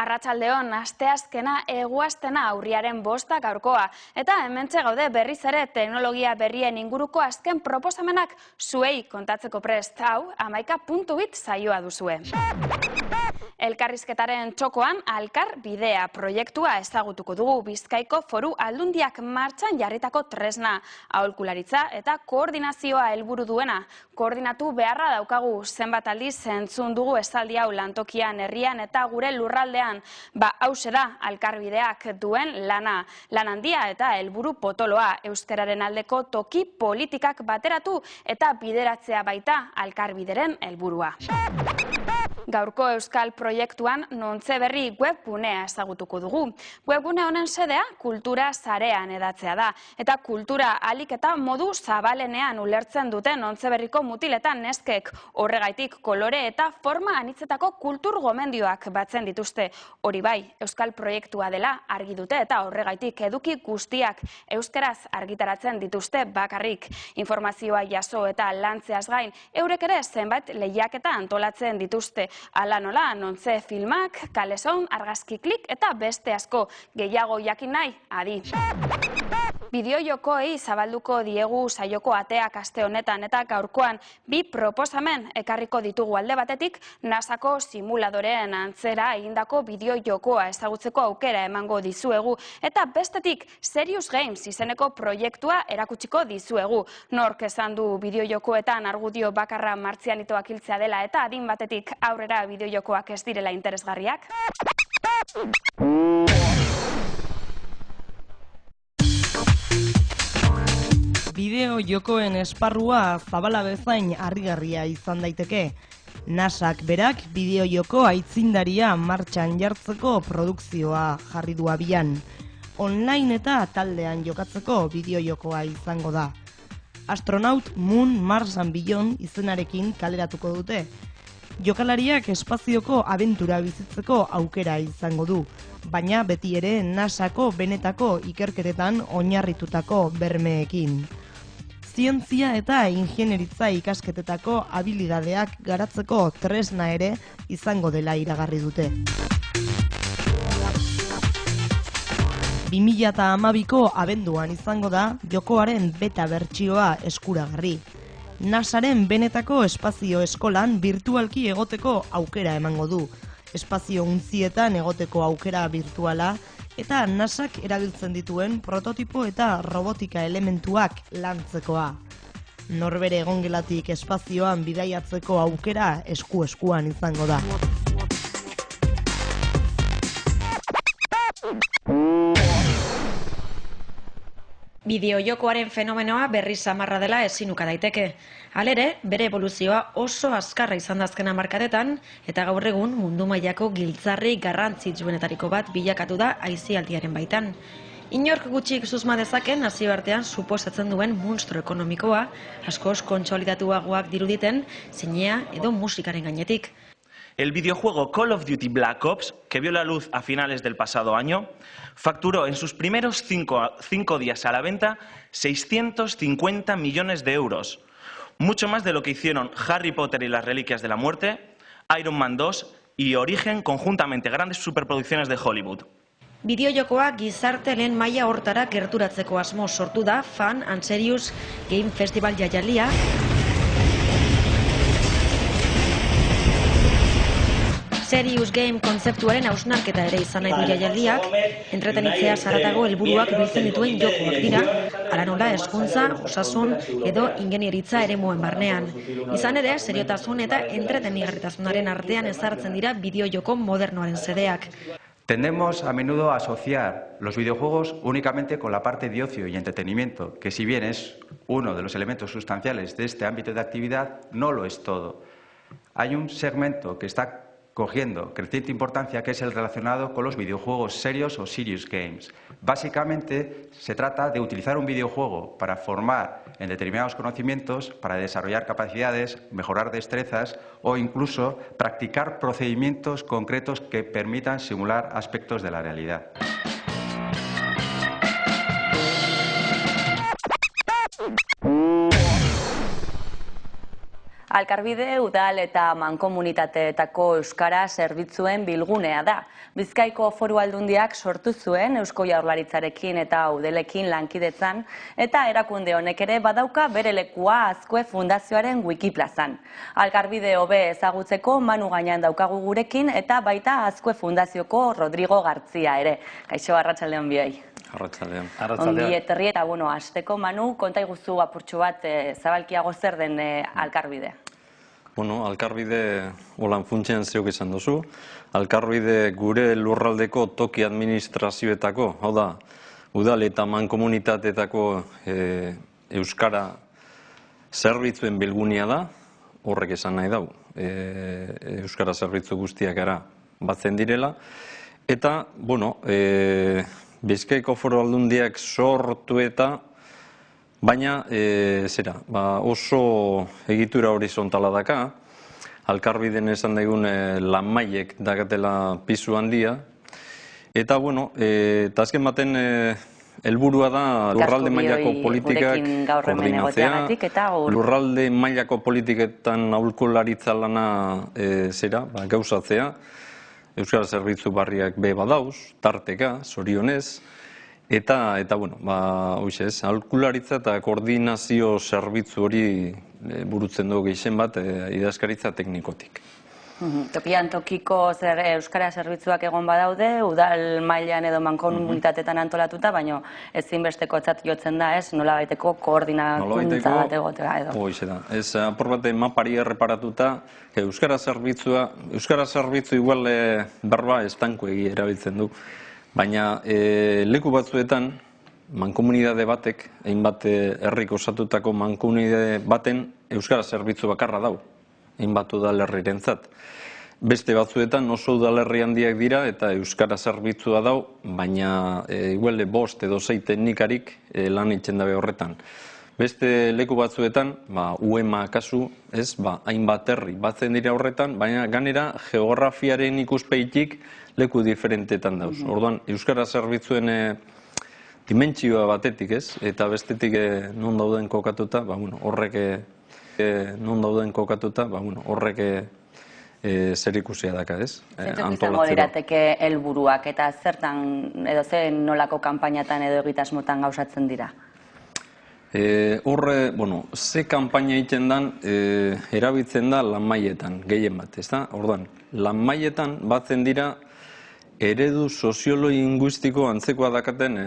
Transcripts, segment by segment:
Arratsaldeon, asteazkena eguaztena urriaren 5 gaurkoa. Eta hementxe gaude berriz ere teknologia berrien inguruko azken proposamenak zuei kontatzeko prest. Hau, 11.bit saioa duzue. Elkarrizketaren txokoan Alkar Bidea proiektua ezagutuko dugu. Bizkaiko Foru Aldundiak martxan jarritako tresna, aholkularitza eta koordinazioa helburu duena. Koordinatu beharra daukagu, zenbat aldiz entzun dugu esaldi hau lantokian, herrian eta gure lurraldean. Hauxe da Alkar Bideak duen lana. Lan handia eta helburu potoloa, euskararen aldeko toki politikak bateratu eta bideratzea baita Alkar Bideren helburua. Gaurko euskal proiektuan Nontze Berri webgunea ezagutuko dugu. Webgune honen sedea kultura sarean edatzea da. Eta kultura ahalik eta modu zabalenean ulertzen duten Nontze Berriko mutiletan neskek. Horregaitik kolore eta forma anitzetako kultur gomendioak batzen dituzte. Hori bai, euskal proiektua dela argi dute eta horregaitik eduki guztiak euskaraz argitaratzen dituzte bakarrik. Informazioa jaso eta lantzeaz gain, eurek ere zenbait lehiaketa antolatzen dituzte. Ala nola, Nontze filmak, Kaleson, Argazki Klik eta beste asko. Gehiago jakin nahi, adi. Bideojokoei zabalduko diegu saioko ateak aste honetan eta gaurkoan bi proposamen ekarriko ditugu. Alde batetik, NASAko simuladoreen antzera egindako bideojokoa ezagutzeko aukera emango dizuegu eta bestetik Serious Games izeneko proiektua erakutsiko dizuegu. Nork esan du bideojokoetan argudio bakarra martzialitoak hiltzea dela eta adin batetik aurrera bideojokoak ez direla interesgarriak? Bideo jokoen esparrua zabala bezain harrigarria izan daiteke. NASAk berak bideo joko aitzindaria martxan jartzeko produkzioa jarri du abian. Online eta taldean jokatzeko bideo jokoa izango da. Astronaut Moon Mars and Beyond izenarekin kaleratuko dute. Jokalariak espazioko abentura bizitzeko aukera izango du, baina beti ere NASAko benetako ikerketetan oinarritutako bermeekin. Zientzia eta ingeniaritza ikasketetako habilidadeak garatzeko tresna ere izango dela iragarri dute. 2012ko abenduan izango da jokoaren beta bertsioa eskuragarri. NASAren benetako espazio eskolan virtualki egoteko aukera emango du. Espazio untzietan egoteko aukera virtuala eta NASAk erabiltzen dituen prototipo eta robotika elementuak lantzekoa. Norbere egongelatik espazioan bidaiatzeko aukera esku-eskuan izango da. Bideojokoaren fenomenoa berri samarra dela ezin uka daiteke. Halere, bere eboluzioa oso azkarra izan da azken hamarkadetan eta gaur egun mundu mailako giltzarri garrantzitsuenetariko bat bilakatu da aisialdiaren baitan. Inork gutxik susma dezaken nazioartean suposatzen duen munstro ekonomikoa, askoz kontsolidatuagoak diruditen, zinea edo musikaren gainetik. El videojuego Call of Duty Black Ops, que vio la luz a finales del pasado año, facturó en sus primeros 5 días a la venta 650 millones de euros, mucho más de lo que hicieron Harry Potter y las Reliquias de la Muerte, Iron Man 2 y Origen conjuntamente, grandes superproducciones de Hollywood. Bideojokoa gizarte lehen maila hortara gerturatzeko asmo sortu da Fun and Serious Game Festival jaialdia. Serious Game kontzeptuaren hausnarketa ere izan nahi du jaialdiak, entretenitzea zaratago helburuak biltzen dituen jokoak dira, hala nola hezkuntza, osasun edo ingeniaritza eremuen barnean. Izan ere, seriotasun eta entretenigarritasunaren artean ezartzen dira bideojoko modernoaren sedeak. Tendemos a menudo a asociar los videojuegos únicamente con la parte de ocio y entretenimiento, que si bien es uno de los elementos sustanciales de este ámbito de actividad, no lo es todo. Hay un segmento que está cogiendo creciente importancia, que es el relacionado con los videojuegos serios o serious games. Básicamente se trata de utilizar un videojuego para formar en determinados conocimientos, para desarrollar capacidades, mejorar destrezas o incluso practicar procedimientos concretos que permitan simular aspectos de la realidad. Alkarbide udal eta mankomunitateetako euskara zerbitzuen bilgunea da. Bizkaiko Foru Aldundiak sortu zuen Eusko Jaurlaritzarekin eta udelekin lankidetzan eta erakunde honek ere badauka bere lekua Azkue Fundazioaren Wikiplazan. Alkarbide hobe ezagutzeko Manu Gainan daukagu gurekin eta baita Azkue Fundazioko Rodrigo Gartzia ere. Kaixo, arratsaldeon bioi. Arratsaldeon. Ongi etorri eta hasteko Manu, konta iguzu apurtxo bat zabalkiago zer den Alkarbidea. Alkarbide holan funtsean zeok izan duzu. Alkarbide gure lurraldeko toki administrazioetako, hau da, udal eta mankomunitateetako euskara zerbitzuen bilgunea da, horrek esan nahi dau. Euskara zerbitzu guztiak gara batzen direla. Eta, Bizkaiko Foru Aldundiak sortu eta, baina oso egitura horizontala daka, Alkarbiden esan daigun lanmailek dakatela pisu handia, eta azken baten helburua da lurralde mailako politikak koordinatzea, lurralde mailako politiketan aholkularitza lana gauzatzea, euskara zerbitzu barriak be badauz, tarteka, zorionez, eta aholkularitza eta koordinazio zerbitzu hori burutzen dugu gehien bat idazkaritza teknikotik. Tokian tokiko euskara zerbitzuak egon badaude, udal mailan edo mankomunitateetan antolatuta, baina ezinbestekotzat jotzen da nola baiteko koordinakuntza bat egotea edo. Hoize da. Ez apur bat mapari erreparatuta, euskara zerbitzu igual berba estanko erabiltzen du. Baina leku batzuetan, mankomunitate batek, hainbat herrik osatutako mankomunitate baten euskara zerbitzu bakarra dau, hainbat udalerrirentzat. Beste batzuetan oso udalerri handiak dira eta euskara zerbitzua dau, baina igual 5 edo 6 teknikarik lan itzen dabe horretan. Beste leku batzuetan, UEMA kasu, hainbat herri batzen dira horretan, baina ganera geografiaren ikuspeitik leku diferentetan dauz. Orduan, euskara zerbitzuen dimentsioa batetik, eta bestetik non dauden kokatuta, horrek zer ikusia daka, Zeintzuk izango dirateke helburuak eta zertan edo zen nolako kanpainatan edo egitasmotan gauzatzen dira? Ze kanpaina egiten dan erabiltzen da lanmailetan, gehien bat, Orduan, lanmailetan batzen dira eredu soziolo-linguistiko antzekoa dakaten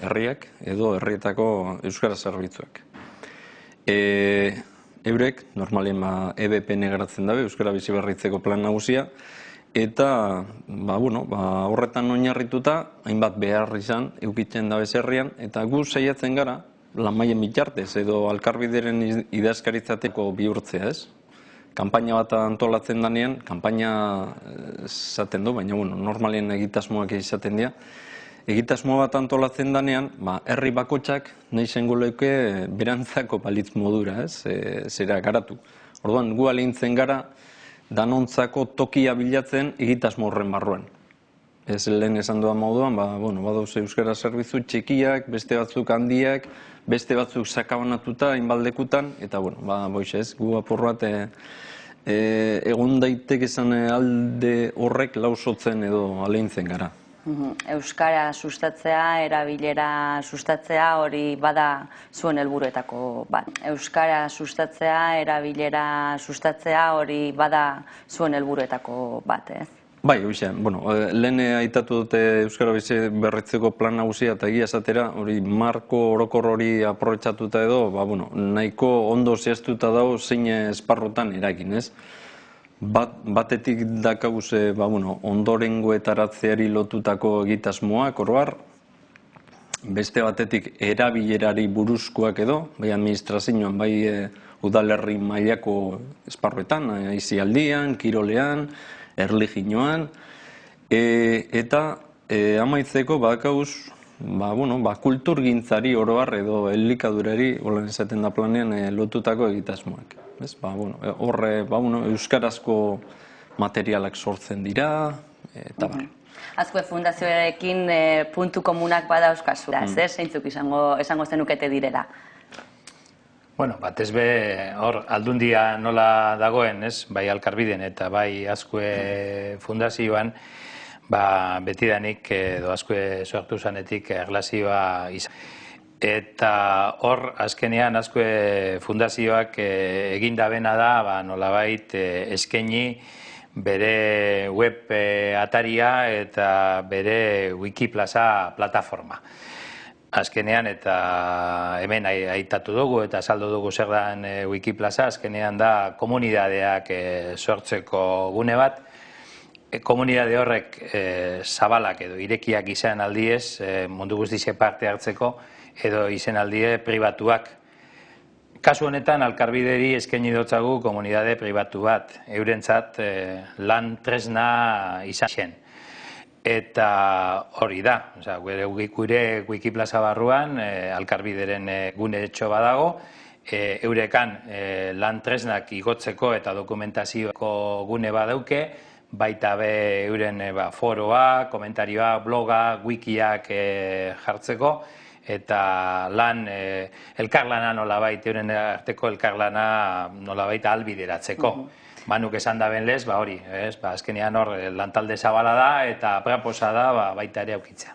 herriak edo herrietako euskara zerbitzuak. Eurek, normalien EBPN garatzen dabe, Euskara Biziberritzeko plan nagusia, eta horretan oinarrituta, hainbat behar izan, eukitzen dabe herrian, eta gu saiatzen gara, lanmailen bitartez edo Alkarbideren idazkaritzateko bihurtzea, Kanpaina bat antolatzen danean, kanpaina esaten du, baina normalien egitasmoak izaten dira, egitasmo bat antolatzen danean, herri bakotxak nahi zengo leuke berantzako balitz modura, zera garatu. Orduan, gu alintzen gara, danontzako tokia bilatzen egitasmo horren barruan. Ez lehen esan duan moduan, badauz euskara zerbitzu txikiak, beste batzuk handiak, beste batzuk sakabanatuta, inbaldekutan, eta gu apur bat egun daitek esan alde horrek lausotzen edo alintzen gara. Euskara sustatzea, erabilera sustatzea, hori bada zuen helburuetako bat. Euskara sustatzea, erabilera sustatzea, hori bada zuen helburuetako bat, Bai, lehen aitatu dute Euskara Biziberritzeko plan nagusia eta egia esatera, hori marko orokor hori aprobetxatuta edo, nahiko ondo zehaztuta dago zein esparrotan erakin, Batetik dakauz ondorengoetaratzeari lotutako egitasmoak, oroar, beste batetik erabilerari buruzkoak edo, bai administrazioan, bai udalerri mailako esparroetan, aisialdian, kirolean, erlijinoan, eta amaitzeko badakauz kulturgintzari oroar edo elikadurari, holan esaten da planean, lotutako egitasmoak. Horre, euskarazko materialak sortzen dira, eta bar. Azkue Fundazioarekin puntu komunak bada euskazura, zeintzuk esango zenukete direla? Bueno, batez be, hor, aldundia nola dagoen, ez? Bai Alkarbiden eta bai Azkue fundazioan, betidanik edo Azkue sortu zanetik erlazioa izan. Eta hor, azkenean, Azkue fundazioak egin dabena da, nolabait eskaini bere web ataria eta bere Wikiplaza plataforma. Azkenean, eta hemen aitatu dugu eta saldo dugu zer dan Wikiplaza, azkenean da komunidadeak sortzeko gune bat. Komunidade horrek zabalak edo irekiak izan aldiez, mundu guztize parte hartzeko, edo izen aldie pribatuak. Kasu honetan, Alkarbideri eskaini dotzagu komunidade pribatu bat, eurentzat lan tresna izan zen. Eta hori da, gure Wikiplaza barruan, Alkarbideren gune etxo badago, eurekan lan tresnak igotzeko eta dokumentazioko gune badauke, baita be euren foroa, komentarioa, bloga, wikiak jartzeko, eta lan, elkarlana nolabait, euren arteko elkarlana nolabait albideratzeko. Manuk esan da ben lez, hori, azkenean hor lantalde zabala da eta apraposa da baita ere aukitzea.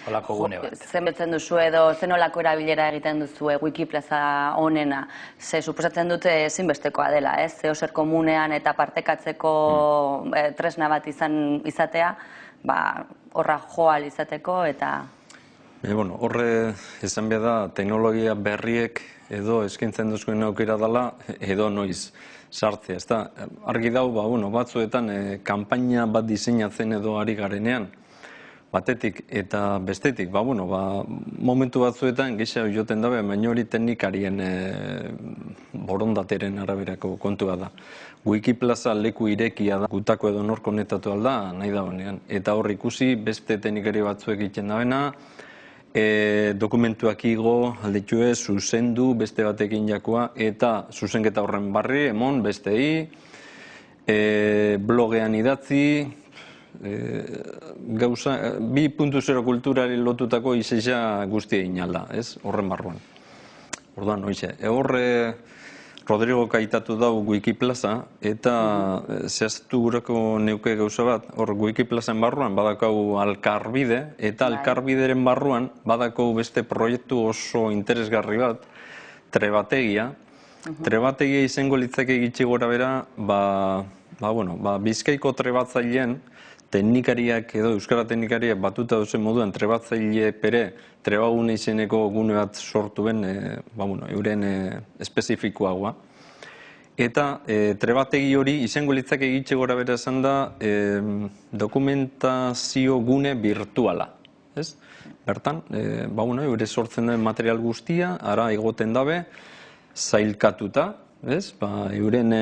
Olako gune bat. Zenbetzen duzu edo zenolako erabilera egiten duzu Wikiplaza honena, ze suposatzen dute ezinbestekoa dela, ez? Zeo zer komunean eta partekatzeko tresna bat izatea, horra joal izateko eta... Horre esan behar da, teknologia berriek edo eskaintzen duzuen aukera dela edo noiz sartzea. Ez da, argi dau, batzuetan kanpaina bat diseinatzen edo ari garenean, batetik eta bestetik, momentu batzuetan gehiago joten dabe, baina hori teknikarien borondateren araberako kontua da. Wikiplaza leku irekia da, gutako edo nor konektatu alda, nahi da honean. Eta hor ikusi beste teknikari batzuek egiten dabena, dokumentuak igo, alditue, zuzendu, beste batekin jakoa, eta zuzenketa horren barri, emon, bestei, blogean idatzi, gauza, 2.0 kulturari lotutako izaisa guztia inalda, ez, horren barruan. Orduan, noize, horre Rodrigo kaitatu dau Wikiplaza, eta zehaztu gurako neuke gauza bat, hor Wikiplazan barruan badakau Alkarbide, eta Alkarbideren barruan badakau beste proiektu oso interesgarri bat, Trebategia. Trebategia izango litzake gitxi gora bera, Bizkaiko trebatzailean, teknikariak edo euskara teknikariak batuta duzen moduan trebatzaile pere trebagune izeneko gune bat sortu ben, euren espezifikoagoa. Eta trebategi hori izango litzake egitxe gora bera esan da dokumentazio gune virtuala. Bertan, eure sortzen den material guztia, ara egoten dabe, zailkatuta, euren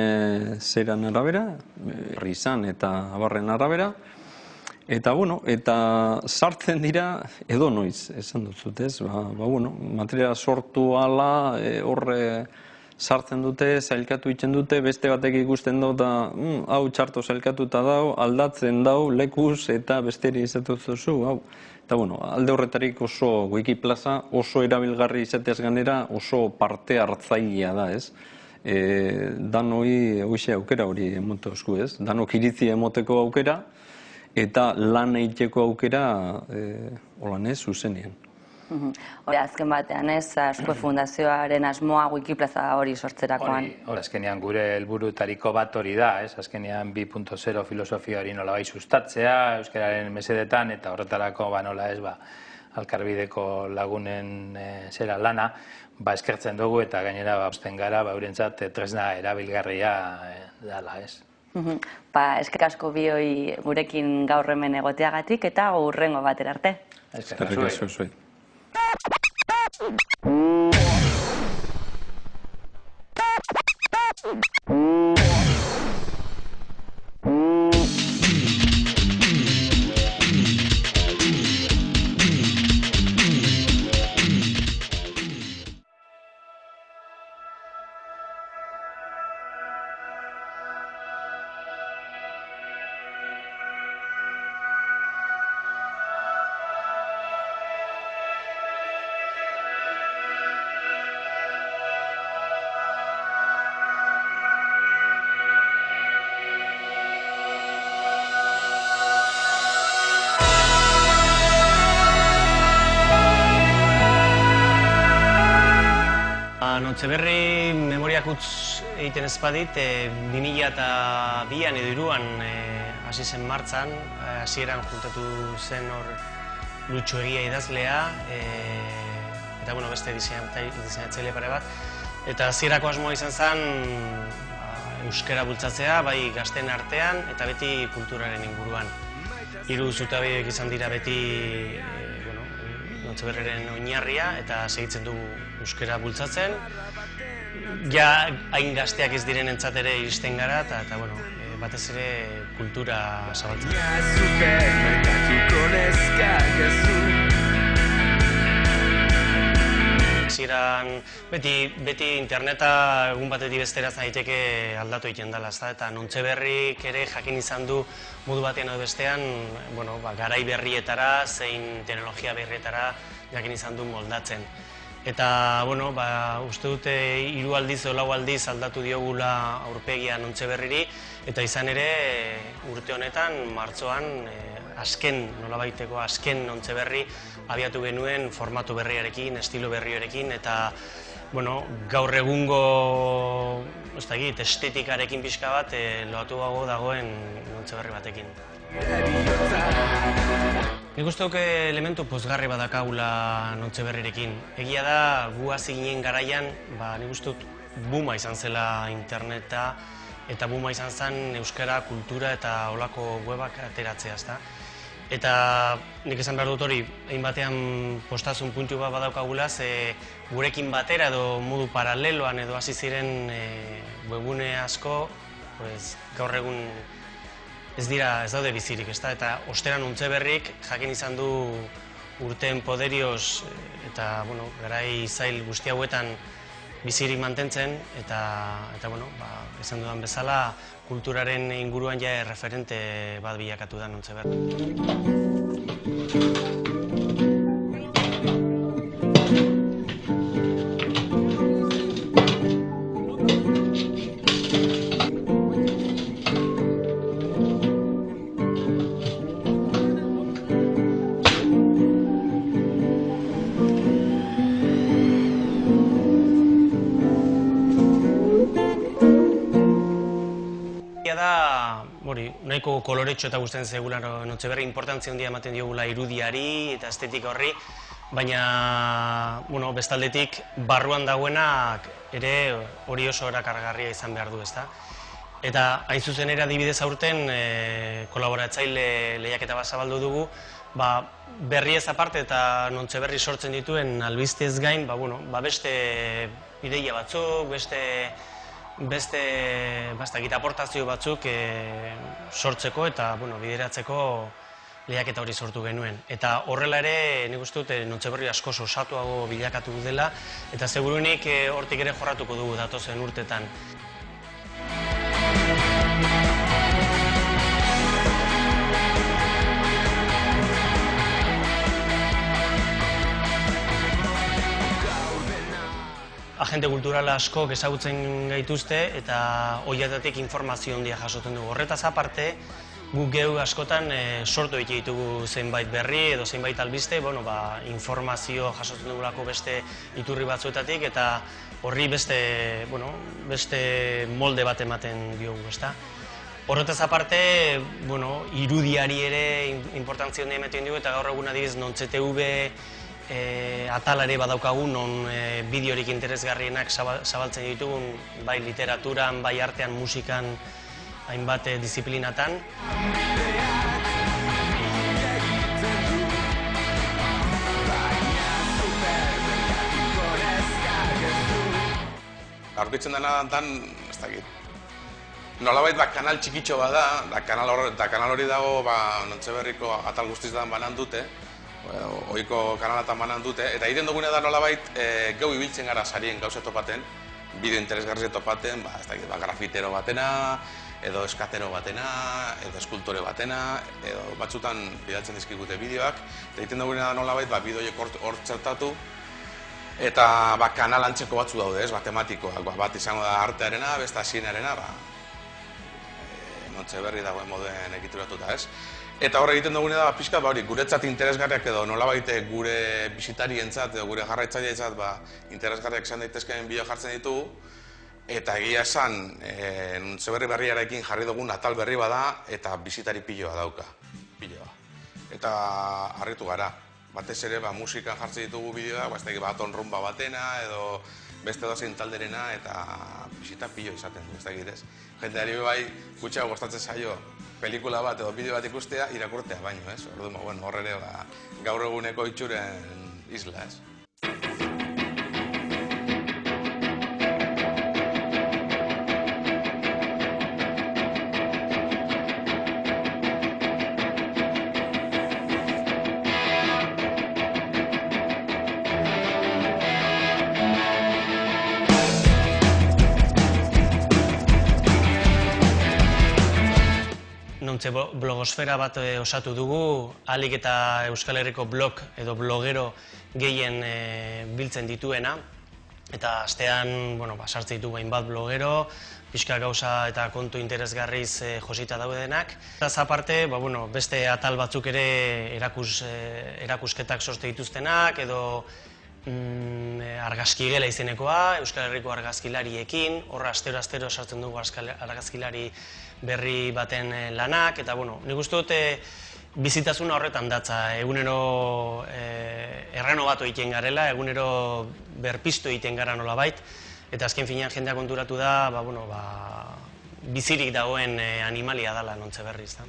zeran arabera, rizan eta abarren arabera, eta, eta sartzen dira edo noiz, esan duzut, materiala sortu ala, horre sartzen dute, zailkatu itzen dute, beste batek ikusten dau, da hau txarto zailkatuta dau, aldatzen dau, lekuz, eta besteri izatu zuzu, hau. Eta, alde horretarik oso Wikiplaza, oso erabilgarri izateaz ganera, oso parte hartzailea da, ez? Danoi hoxe aukera hori emote osku, ez? Danok iritzi emoteko aukera eta lan egiteko aukera holan ez, zuzenean. Hori azken batean ez, Azkue Fundazioaren asmoa Wikiplaza hori sortzerakoan. Hori azkenean gure helburutariko bat hori da, ez? Azkenean 2.0 filosofia hori nola bai sustatzea, euskararen mesedetan eta horretarako nola ez, Alkarbideko lagunen zera lana, eskertzen dugu eta gainera osten gara eurentzat tresna erabilgarria dela, ez? Eskerrik asko bioi gurekin gaur hemen egoteagatik eta hurrengo batera arte. Eskerrik asko zuei. Nontxeberri memoriak utz egiten ez badit, 2002an edo 2003an hasi zen martzan, hasieran juntatu zen hor Lutxo Egia idazlea, eta beste diseinatzaile pare bat. Eta hasierako asmoa izan zen euskara bultzatzea, bai gazten artean eta beti kulturaren inguruan. Hiru zutabeak izan dira beti Nontxeberriren oinarria eta segitzen dugu euskara bultzatzen. Ja hain gazteak ez diren entzat ere iristen gara eta batez ere kultura zabaltzen. Hasieran beti interneta egun batetik bestera daiteke aldatu egiten dela, eta Nontxeberrik ere jakin izan du modu batean edo bestean, garai berrietara, zein teknologia berrietara jakin izan du moldatzen. Eta, uste dute 3 aldiz edo 4 aldiz aldatu diogula aurpegia Nontxeberriri, eta izan ere urte honetan, martxoan, nolabaiteko azken Nontxeberri abiatu genuen formatu berriarekin, estilo berriarekin, eta gaur egungo estetikarekin pixka bat loatuago dagoen Nontxeberri batekin. Nik uste duk elementu pozgarri badakagula Nontxeberrirekin. Egia da, gu hasi ginen garaian, nik uste dut booma izan zela interneta, eta booma izan zen euskara, kultura eta olako webak ateratzea, ezta? Eta nik esan behar dut hori, egin batean postazun puntu bat badaukagula, ze gurekin batera edo modu paraleloan edo hasi ziren webgune asko, gaur egun ez daude bizirik, ezta? Eta ostera Nontxeberrik jakin izan du urteen poderioz eta garai zail guzti hauetan bizirik mantentzen, eta esan dudan bezala kulturaren inguruan ja referente bat bilakatu da Nontxeberri. Nahiko koloretxo eta gustatzen zaigula Nontxeberri, inportantzia handia ematen diogula irudiari eta estetika horri, baina bestaldetik barruan dagoenak ere hori oso erakargarria izan behar du, ezta? Eta hain zuzen ere adibidez aurten kolaboratzaile lehiaketa bat zabaldu dugu, berriez aparte eta Nontxeberri sortzen dituen albistez gain, beste ideia batzuk, beste aportazio batzuk sortzeko eta bideratzeko lehiaketa hori sortu genuen. Eta horrela ere nik uste dut Nontxeberri asko osatuago bilakatu dela eta seguruenik hortik ere jorratuko dugu datozen urtetan. Agente kulturala askok ezagutzen gaituzte eta horietatik informazio handia jasotzen dugu. Horretaz aparte, guk geu askotan sortu ditugu zenbait berri edo zenbait albiste, informazio jasotzen dugulako beste iturri batzuetatik eta horri beste molde bat ematen diogu, ezta? Horretaz aparte, irudiari ere importantzia handia ematen dugu eta gaur egun adibidez Nontxetv atalare badaukagu, non bideorik interesgarrienak zabaltzen ditugun, bai literaturan, bai artean, musikan, hainbat disiplinatan. Aurkitzen dena ez dakit. Nolabait kanal txikitxo bada, kanal hori dago Nontxeberriko atal guztiz da banan dute, ohiko kanalatan banan dute, eta egiten dugune da nolabait geu ibiltzen gara sarien gauze topaten, bideo interesgarri topaten, grafitero batena, edo eskatero batena, edo eskultore batena, edo batzutan bidaltzen dizkigute bideoak, eta egiten dugune da nolabait bideoiek hor txertatu, eta kanal antzeko batzu daude, matematikoak, bat izango da artearena, beste asienarena, Nontxeberri dagoen moduen egituratuta, ez? Eta hor egiten dugune da, pixka, guretzat interesgarriak edo nolabait gure bisitarientzat edo gure jarraitzaileentzat interesgarriak izan daitezkeen bideo jartzen ditugu. Eta egia esan, Nontxeberri berriarekin jarri dugun atal berri bada eta bisitari piloa dauka. Eta harritu gara. Batez ere, musikan jartzen ditugu bideoa, baton rumba batena edo beste dozein talderena eta bisita pilo izaten du, ez da egitez. Jendeari bai, gutxiago gustatzen zaio pelikula bat edo bideo bat ikustea irakurtea baino, ez? Orduan, hor ere gaur eguneko itxuren isla, ez? Nontxe blogosfera bat osatu dugu, ahalik eta Euskal Herriko blog edo blogero gehien biltzen dituena. Eta astean, sartzen ditugu hainbat blogero, pixka gauza eta kontu interesgarriz josita daudenak. Eta aparte, beste atal batzuk ere erakusketak sortu dituztenak, edo argazkigela izenekoa, Euskal Herriko argazkilariekin, horra astero sartzen dugu argazkilari berri baten lanak, eta nik uste dut bizitasuna horretan datza, egunero errenobatu egiten garela, egunero berpiztu egiten gara nolabait, eta azken finean jendea konturatu da, bizirik dagoen animalia dela Nontxeberri, ez da.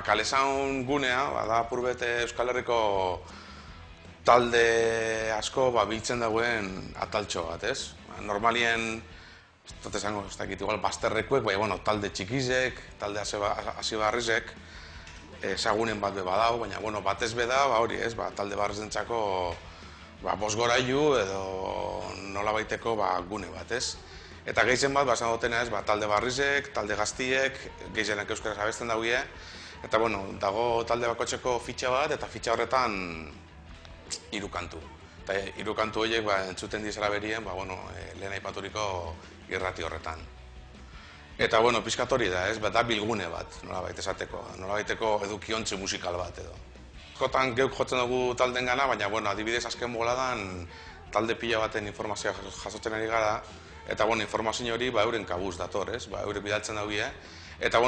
Kalezaun gunea, da apurbet Euskal Herriko talde asko biltzen dagoen ataltxo bat, ez? Normalien, ez dakit, igual bazterrekuek, talde txikizek, talde hasibarrizek, ezagunen bat beba dau, baina batez beda, hori ez, talde barrezentzako bosgorailu edo nola baiteko gune bat, ez? Eta gehien bat, esan dutena ez, talde barrizek, talde gaztiek, gehienak euskaraz abesten daugie, eta dago talde bakotxeko fitxa bat, eta fitxa horretan hiru kantu. Eta hiru kantu horiek entzuten dizela berien, lehen aipaturiko irrati horretan. Eta pixkat hori da, ez, da bilgune bat, nolabait esateko, nolabaiteko edukiontzi musikal bat edo. Askotan geuk jotzen dugu talden gana, baina adibidez azken boladan talde pila baten informazioa jasotzen ari gara, eta informazio hori euren kabuz dator, ez, euren bidaltzen daugie. Eta,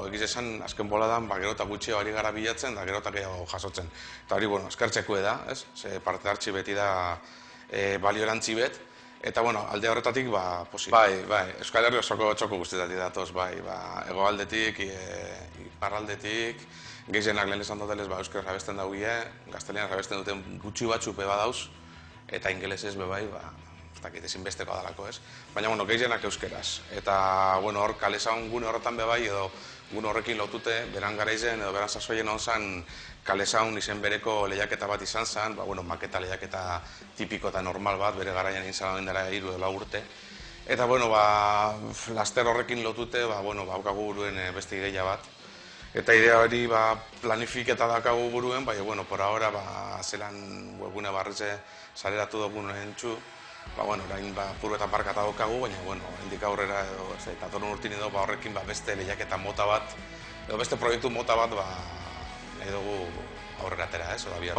egiz esan, azken boladan, gero eta gutxio ari gara bilatzen, da gero eta gehiago jasotzen. Eta hori, eskertzeko da, ez? Ze parte hartzi beti da balio erantzi bet. Eta, alde horretatik, posi. Euskal Herri osoko txoko guztietatik datoz, hegoaldetik, iparraldetik, gehienak lehen esan dutela euskaraz abesten daugie, gaztelean abesten duten gutxi batzu beba dauz, eta ingelesez bebai, ez dakit ezinbesteko adalako, ez? Baina, gehienak euskeraz. Eta, hor, Kalezaun gune horretan bebai, edo gune horrekin lotute, beran garaizen, edo beran sasoien onzan, Kalezaun izen bereko lehiaketa bat izan zen, maketa lehiaketa tipiko eta normal bat, bere garaian egin zan dara 3 edo 4 urte. Eta, laster horrekin lotute, haukagu buruen beste ideia bat. Eta idea hori planifiketa daukagu buruen, por ahora, zelan webgune barrize saleratu dugun entzu, orain puru eta parkata daukagu, baina, hendik aurrera edo, eta torun urtin edo, horrekin beste lehiaketa mota bat, edo beste proiektu mota bat, nahi dugu aurrera atera, ez, oda bihar.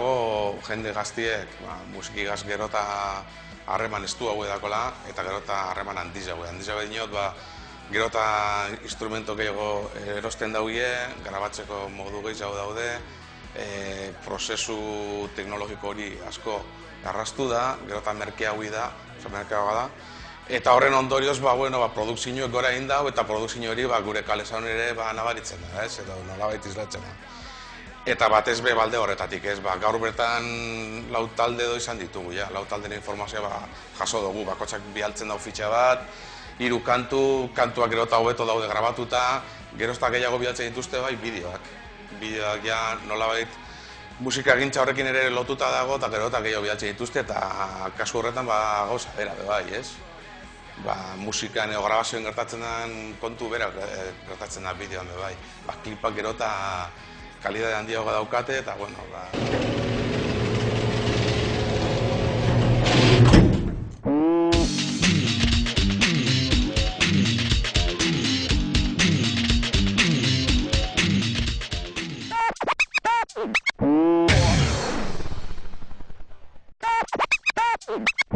Jende gaztiek, musikigaz gero eta harreman estu hau edakola, eta gero eta harreman handiz hau. Handiz hau dinot, gero eta instrumento gehiago erosten daugie, garabatzeko modu gehiago daude, prozesu teknologiko hori asko arrastu da, gero eta merkeago da, eta horren ondorioz, produkzioek gora egin dau, eta produkzio hori gure Kalezaun ere nabaritzen da, ez, edo nolabait izlatzen da. Eta batez be balde horretatik, ez, gaur bertan 4 talde edo izan ditugu, lau taldeen informazioa jaso dugu, bakotxak bialtzen dau fitxa bat, 3 kantuak gero eta hobeto daude grabatuta, gero eta gehiago bialtzen dituzte bideoak. Bideoak nolabait musika egintza horrekin ere lotuta dago, eta gero eta gehiago bialtzen dituzte, eta kasu horretan gauza bera, ez? Musikan edo grabazioen gertatzen den kontu bera gertatzen da bideoan, klipak gero eta kalidade handiago daukate, eta agur!